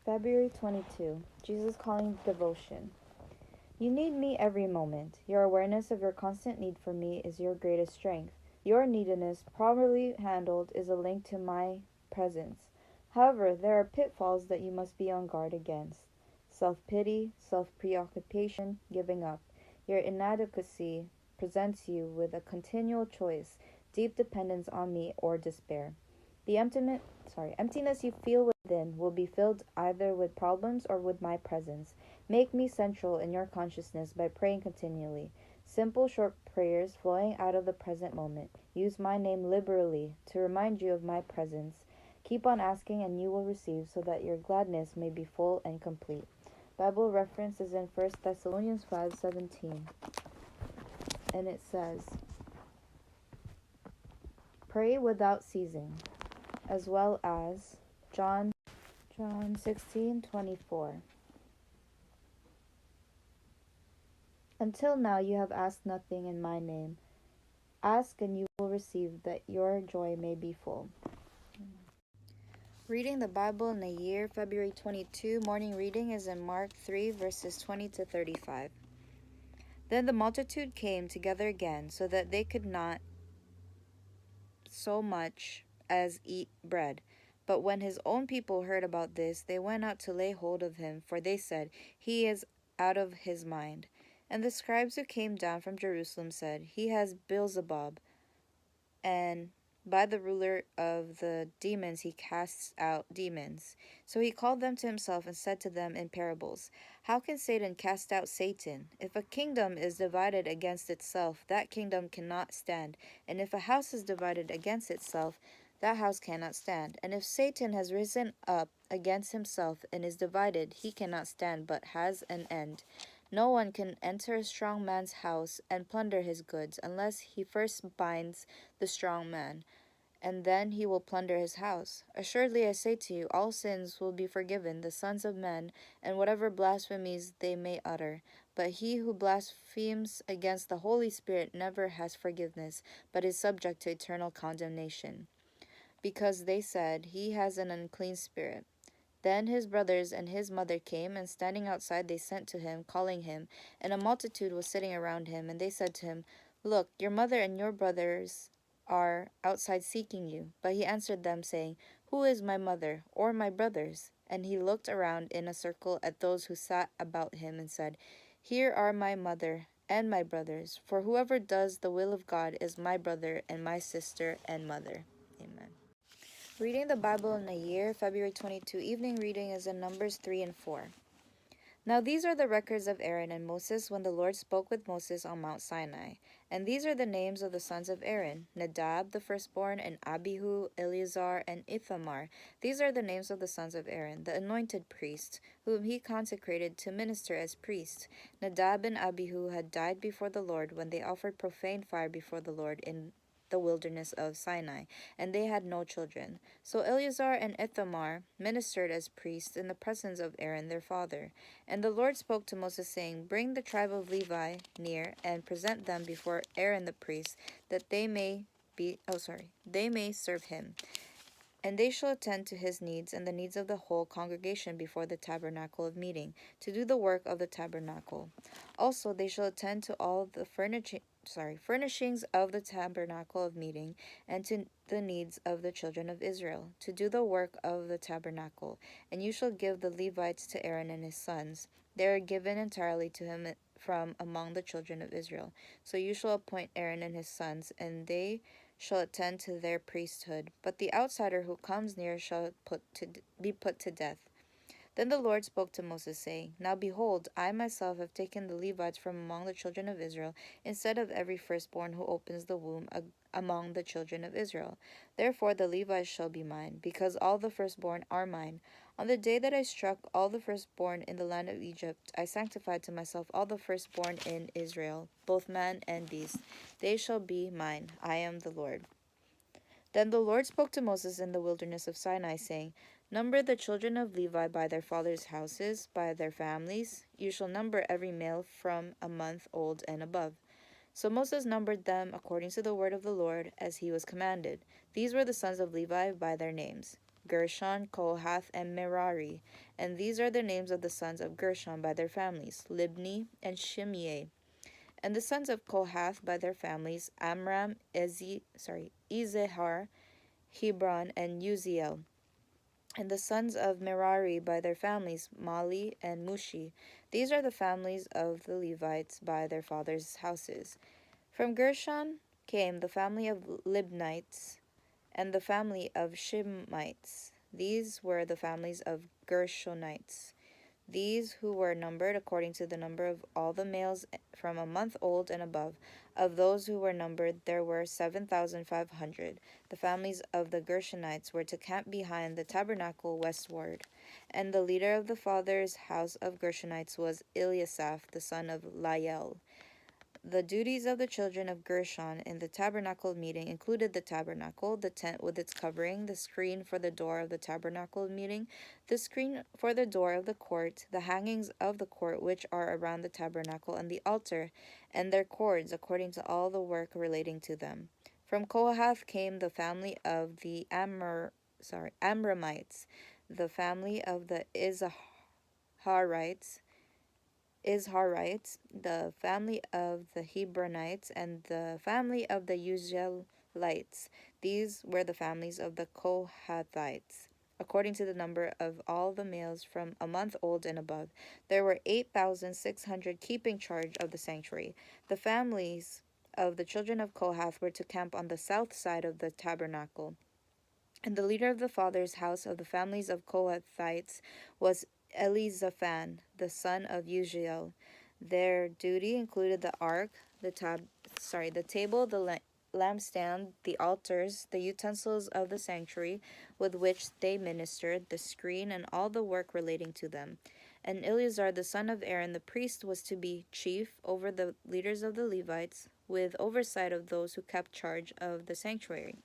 February 22. Jesus Calling Devotion. You need me every moment. Your awareness of your constant need for me is your greatest strength. Your neediness, properly handled, is a link to my presence. However, there are pitfalls that you must be on guard against: self-pity, self-preoccupation, giving up. Your inadequacy presents you with a continual choice: deep dependence on me or despair. The emptiness you feel within will be filled either with problems or with my presence. Make me central in your consciousness by praying continually. Simple, short prayers flowing out of the present moment. Use my name liberally to remind you of my presence. Keep on asking and you will receive, so that your gladness may be full and complete. Bible reference is in 1 Thessalonians 5:17. And it says, pray without ceasing, as well as John 16:24. Until now you have asked nothing in my name. Ask and you will receive, that your joy may be full. Reading the Bible in a year, February 22. Morning reading is in Mark 3, verses 20 to 35. Then the multitude came together again, so that they could not so much as eat bread. But when his own people heard about this, they went out to lay hold of him, for they said, he is out of his mind. And the scribes who came down from Jerusalem said, he has Beelzebub, and by the ruler of the demons he casts out demons. So he called them to himself and said to them in parables, how can Satan cast out Satan? If a kingdom is divided against itself, that kingdom cannot stand. And if a house is divided against itself, that house cannot stand. And if Satan has risen up against himself and is divided, he cannot stand, but has an end. No one can enter a strong man's house and plunder his goods, unless he first binds the strong man, and then he will plunder his house. Assuredly I say to you, all sins will be forgiven the sons of men, and whatever blasphemies they may utter. But he who blasphemes against the Holy Spirit never has forgiveness, but is subject to eternal condemnation, because they said, he has an unclean spirit. Then his brothers and his mother came, and standing outside they sent to him, calling him. And a multitude was sitting around him, and they said to him, look, your mother and your brothers are outside seeking you. But he answered them, saying, who is my mother or my brothers? And he looked around in a circle at those who sat about him, and said, here are my mother and my brothers. For whoever does the will of God is my brother and my sister and mother. Amen. Reading the Bible in a year, February 22. Evening reading is in Numbers 3 and 4. Now these are the records of Aaron and Moses when the Lord spoke with Moses on Mount Sinai. And these are the names of the sons of Aaron: Nadab the firstborn, and Abihu, Eleazar, and Ithamar. These are the names of the sons of Aaron, the anointed priests, whom he consecrated to minister as priests. Nadab and Abihu had died before the Lord when they offered profane fire before the Lord in the wilderness of Sinai, and they had no children. So Eleazar and Ithamar ministered as priests in the presence of Aaron their father. And the Lord spoke to Moses, saying, bring the tribe of Levi near, and present them before Aaron the priest, that they may serve him. And they shall attend to his needs and the needs of the whole congregation before the tabernacle of meeting, to do the work of the tabernacle. Also they shall attend to all the furnishings of the tabernacle of meeting, and to the needs of the children of Israel, to do the work of the tabernacle. And you shall give the Levites to Aaron and his sons. They are given entirely to him from among the children of Israel. So you shall appoint Aaron and his sons, and they shall attend to their priesthood. But the outsider who comes near shall be put to death. Then the Lord spoke to Moses, saying, now behold, I myself have taken the Levites from among the children of Israel, instead of every firstborn who opens the womb among the children of Israel. Therefore the Levites shall be mine, because all the firstborn are mine. On the day that I struck all the firstborn in the land of Egypt, I sanctified to myself all the firstborn in Israel, both man and beast. They shall be mine. I am the Lord. Then the Lord spoke to Moses in the wilderness of Sinai, saying, number the children of Levi by their fathers' houses, by their families. You shall number every male from a month old and above. So Moses numbered them according to the word of the Lord, as he was commanded. These were the sons of Levi by their names: Gershon, Kohath, and Merari. And these are the names of the sons of Gershon by their families, Libni and Shimei. And the sons of Kohath by their families, Amram, Izehar, Hebron, and Uziel. And the sons of Merari by their families, Mali and Mushi. These are the families of the Levites by their fathers' houses. From Gershon came the family of Libnites and the family of Shimeites. These were the families of Gershonites. These who were numbered according to the number of all the males from a month old and above. Of those who were numbered, there were 7,500. The families of the Gershonites were to camp behind the tabernacle westward. And the leader of the father's house of Gershonites was Eliasaph, the son of Lael. The duties of the children of Gershon in the tabernacle meeting included the tabernacle, the tent with its covering, the screen for the door of the tabernacle meeting, the screen for the door of the court, the hangings of the court which are around the tabernacle, and the altar, and their cords, according to all the work relating to them. From Kohath came the family of the Amramites, the family of the Izharites, the family of the Hebronites, and the family of the Uzzielites. These were the families of the Kohathites. According to the number of all the males from a month old and above, there were 8,600 keeping charge of the sanctuary. The families of the children of Kohath were to camp on the south side of the tabernacle. And the leader of the father's house of the families of Kohathites was Elizaphan, the son of Uziel. Their duty included the ark, the table, the lampstand, the altars, the utensils of the sanctuary with which they ministered, the screen, and all the work relating to them. And Eleazar, the son of Aaron, the priest, was to be chief over the leaders of the Levites, with oversight of those who kept charge of the sanctuary.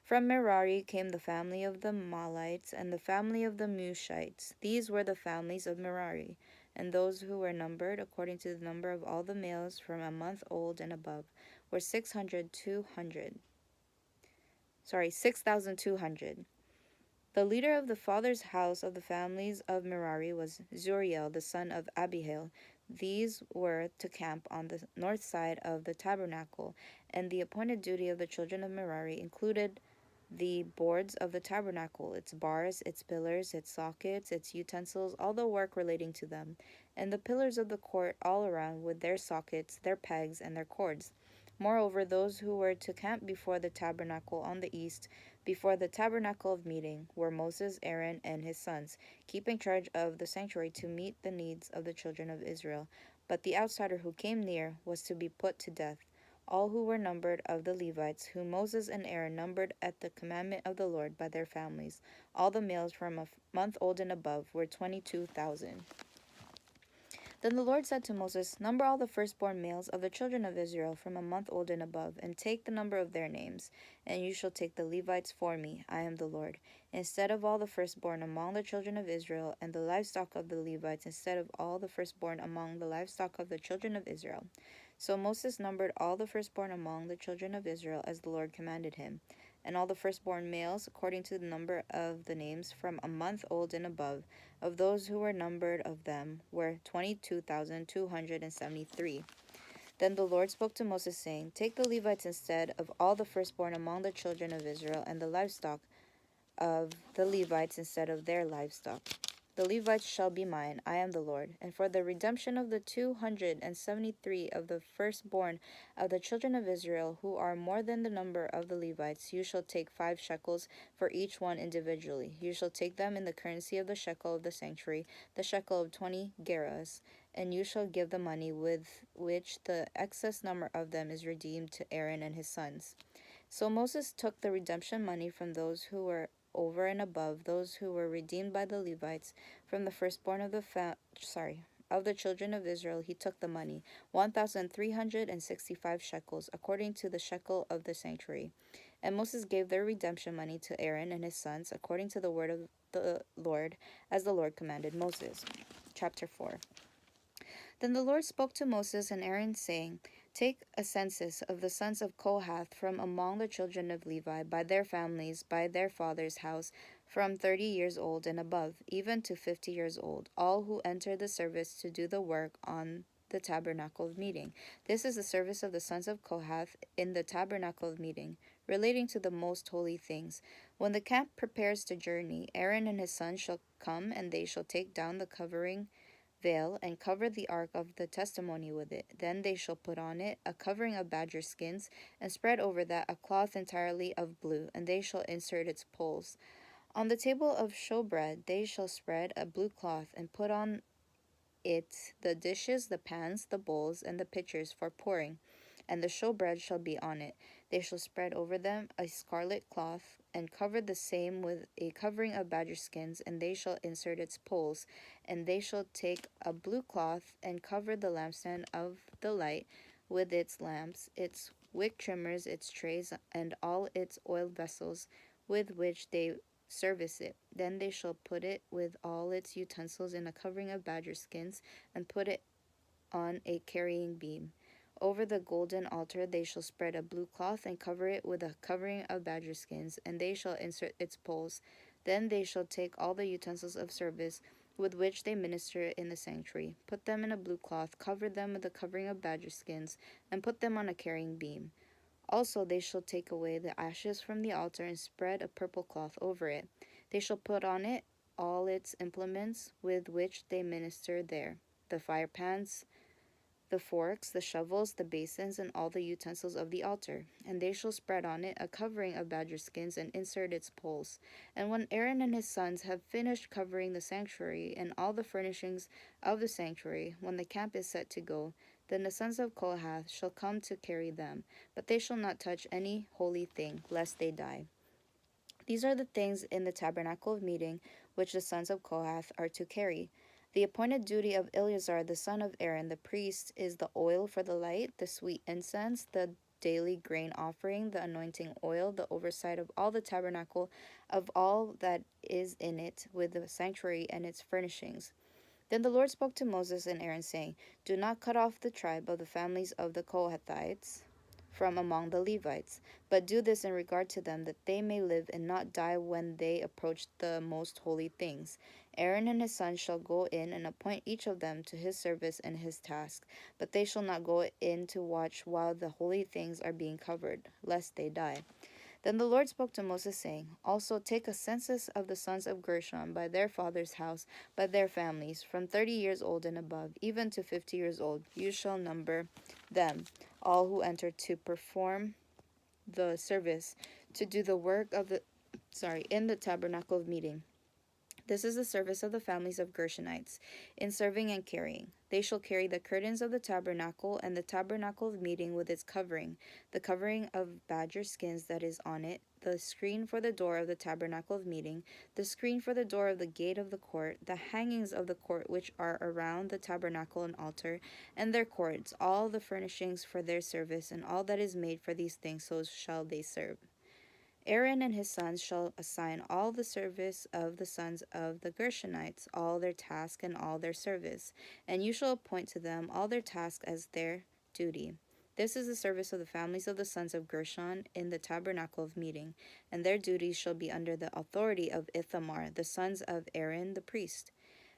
From Merari came the family of the Malites and the family of the Mushites. These were the families of Merari, and those who were numbered according to the number of all the males from a month old and above were 6,200. The leader of the father's house of the families of Merari was Zuriel, the son of Abihail. These were to camp on the north side of the tabernacle, and the appointed duty of the children of Merari included the boards of the tabernacle, its bars, its pillars, its sockets, its utensils, all the work relating to them, and the pillars of the court all around with their sockets, their pegs, and their cords. Moreover, those who were to camp before the tabernacle on the east, before the tabernacle of meeting, were Moses, Aaron, and his sons, keeping charge of the sanctuary to meet the needs of the children of Israel. But the outsider who came near was to be put to death. All who were numbered of the Levites, whom Moses and Aaron numbered at the commandment of the Lord by their families, all the males from a month old and above, were 22,000. Then the Lord said to Moses, Number all the firstborn males of the children of Israel from a month old and above, and take the number of their names. And you shall take the Levites for me. I am the Lord. Instead of all the firstborn among the children of Israel, and the livestock of the Levites, instead of all the firstborn among the livestock of the children of Israel. So Moses numbered all the firstborn among the children of Israel as the Lord commanded him, and all the firstborn males according to the number of the names from a month old and above, of those who were numbered of them, were 22,273. Then the Lord spoke to Moses, saying, Take the Levites instead of all the firstborn among the children of Israel, and the livestock of the Levites instead of their livestock. The Levites shall be mine, I am the Lord. And for the redemption of the 273 of the firstborn of the children of Israel, who are more than the number of the Levites, you shall take 5 shekels for each one individually. You shall take them in the currency of the shekel of the sanctuary, the shekel of 20 gerahs, and you shall give the money with which the excess number of them is redeemed to Aaron and his sons. So Moses took the redemption money from those who were over and above those who were redeemed by the Levites, from the firstborn of the children of Israel. He took the money, 1,365 shekels, according to the shekel of the sanctuary. And Moses gave their redemption money to Aaron and his sons, according to the word of the Lord, as the Lord commanded Moses. Chapter 4. Then the Lord spoke to Moses and Aaron, saying, Take a census of the sons of Kohath from among the children of Levi, by their families, by their father's house, from 30 years old and above, even to 50 years old, all who enter the service to do the work on the tabernacle of meeting. This is the service of the sons of Kohath in the tabernacle of meeting, relating to the most holy things. When the camp prepares to journey, Aaron and his sons shall come, and they shall take down the covering veil and cover the ark of the testimony with it. Then they shall put on it a covering of badger skins, and spread over that a cloth entirely of blue, and they shall insert its poles. On the table of showbread they shall spread a blue cloth, and put on it the dishes, the pans, the bowls, and the pitchers for pouring, and the showbread shall be on it. They shall spread over them a scarlet cloth, and cover the same with a covering of badger skins, and they shall insert its poles. And they shall take a blue cloth, and cover the lampstand of the light with its lamps, its wick trimmers, its trays, and all its oil vessels with which they service it. Then they shall put it with all its utensils in a covering of badger skins, and put it on a carrying beam. Over the golden altar they shall spread a blue cloth, and cover it with a covering of badger skins, and they shall insert its poles. Then they shall take all the utensils of service with which they minister in the sanctuary, put them in a blue cloth, cover them with a covering of badger skins, and put them on a carrying beam. Also they shall take away the ashes from the altar, and spread a purple cloth over it. They shall put on it all its implements with which they minister there, the fire pans, the forks, the shovels, the basins, and all the utensils of the altar. And they shall spread on it a covering of badger skins, and insert its poles. And when Aaron and his sons have finished covering the sanctuary and all the furnishings of the sanctuary, when the camp is set to go, then the sons of Kohath shall come to carry them, but they shall not touch any holy thing, lest they die. These are the things in the tabernacle of meeting which the sons of Kohath are to carry. The appointed duty of Eleazar the son of Aaron the priest is the oil for the light, the sweet incense, the daily grain offering, the anointing oil, the oversight of all the tabernacle, of all that is in it, with the sanctuary and its furnishings. Then the Lord spoke to Moses and Aaron, saying, Do not cut off the tribe of the families of the Kohathites from among the Levites, but do this in regard to them, that they may live and not die when they approach the most holy things. Aaron and his sons shall go in and appoint each of them to his service and his task, but they shall not go in to watch while the holy things are being covered, lest they die. Then the Lord spoke to Moses, saying, Also take a census of the sons of Gershon by their father's house, by their families, from 30 years old and above, even to 50 years old. You shall number them, all who enter to perform the service, to do the work of in the tabernacle of meeting. This is the service of the families of Gershonites, in serving and carrying. They shall carry the curtains of the tabernacle, and the tabernacle of meeting with its covering, the covering of badger skins that is on it, the screen for the door of the tabernacle of meeting, the screen for the door of the gate of the court, the hangings of the court which are around the tabernacle and altar, and their cords, all the furnishings for their service, and all that is made for these things, so shall they serve. Aaron and his sons shall assign all the service of the sons of the Gershonites, all their task and all their service, and you shall appoint to them all their task as their duty. This is the service of the families of the sons of Gershon in the tabernacle of meeting, and their duties shall be under the authority of Ithamar, the sons of Aaron the priest.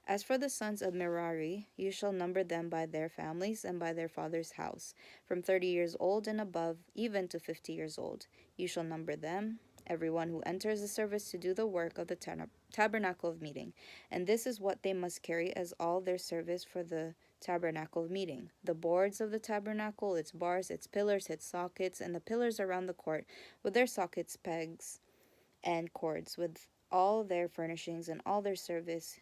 As for the sons of Merari, you shall number them by their families and by their father's house, from 30 years old and above, even to 50 years old. You shall number them, everyone who enters the service to do the work of the tabernacle of meeting. And this is what they must carry as all their service for the tabernacle of meeting: the boards of the tabernacle, its bars, its pillars, its sockets, and the pillars around the court, with their sockets, pegs, and cords, with all their furnishings and all their service.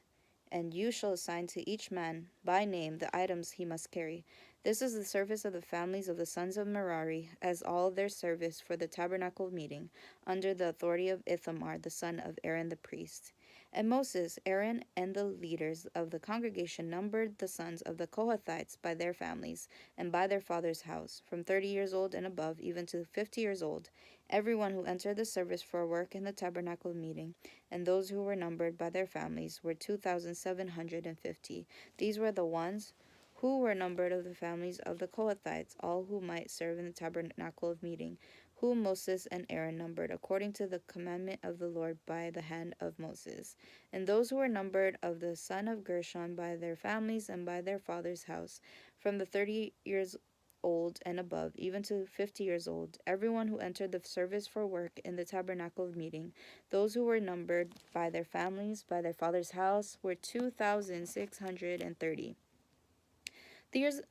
And you shall assign to each man by name the items he must carry. This is the service of the families of the sons of Merari, as all their service for the tabernacle meeting, under the authority of Ithamar, the son of Aaron the priest. And Moses, Aaron, and the leaders of the congregation numbered the sons of the Kohathites by their families and by their father's house, from 30 years old and above, even to 50 years old, everyone who entered the service for work in the tabernacle meeting, and those who were numbered by their families were 2,750. These were the ones who were numbered of the families of the Kohathites, all who might serve in the tabernacle of meeting, whom Moses and Aaron numbered according to the commandment of the Lord by the hand of Moses. And those who were numbered of the son of Gershon by their families and by their father's house, from the 30 years old and above, even to 50 years old, everyone who entered the service for work in the tabernacle of meeting, those who were numbered by their families, by their father's house, were 2,630. These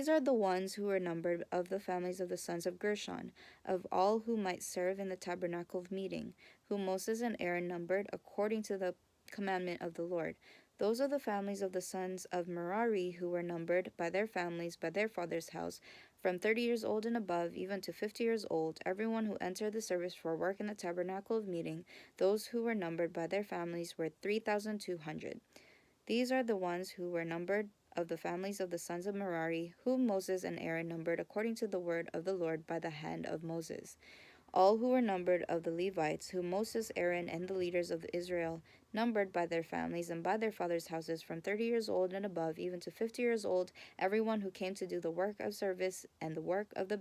are the ones who were numbered of the families of the sons of Gershon, of all who might serve in the tabernacle of meeting, whom Moses and Aaron numbered according to the commandment of the Lord. Those are the families of the sons of Merari who were numbered by their families, by their father's house, from 30 years old and above, even to 50 years old, everyone who entered the service for work in the tabernacle of meeting. Those who were numbered by their families were 3,200. These are the ones who were numbered of the families of the sons of Merari, whom Moses and Aaron numbered according to the word of the Lord by the hand of Moses. All who were numbered of the Levites, whom Moses, Aaron, and the leaders of Israel numbered by their families and by their fathers' houses, from 30 years old and above, even to 50 years old, everyone who came to do the work of service and the work of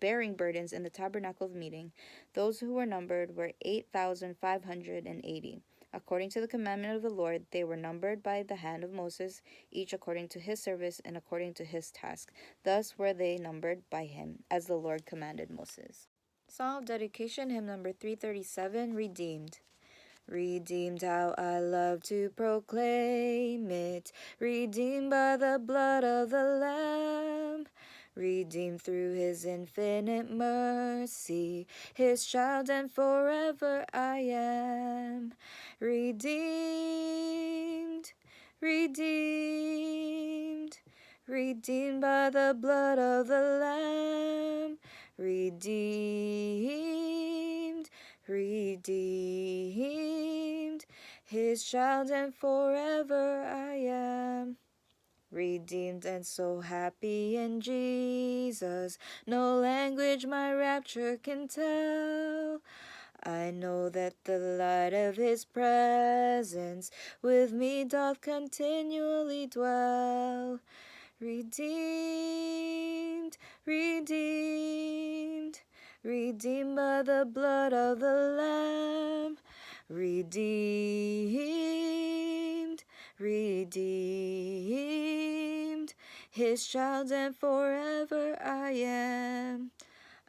bearing burdens in the tabernacle of meeting. Those who were numbered were 8,580. According to the commandment of the Lord, they were numbered by the hand of Moses, each according to his service and according to his task. Thus were they numbered by him, as the Lord commanded Moses. Psalm of Dedication, hymn number 337, Redeemed. Redeemed, how I love to proclaim it, redeemed by the blood of the Lamb, redeemed through his infinite mercy, his child and forever I am. Redeemed, redeemed, redeemed by the blood of the Lamb, redeemed, redeemed, his child and forever I am. Redeemed and so happy in Jesus, no language my rapture can tell. I know that the light of his presence with me doth continually dwell. Redeemed, redeemed, redeemed by the blood of the Lamb, redeemed, redeemed, his child and forever I am.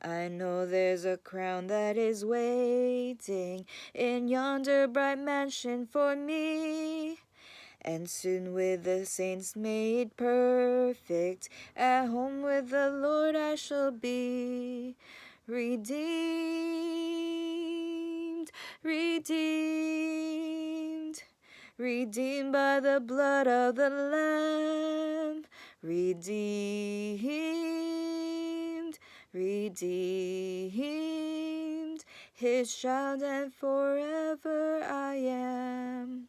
I know there's a crown that is waiting in yonder bright mansion for me, and soon with the saints made perfect, at home with the Lord I shall be. Redeemed, redeemed, redeemed by the blood of the Lamb, redeemed, redeemed, his child and forever I am.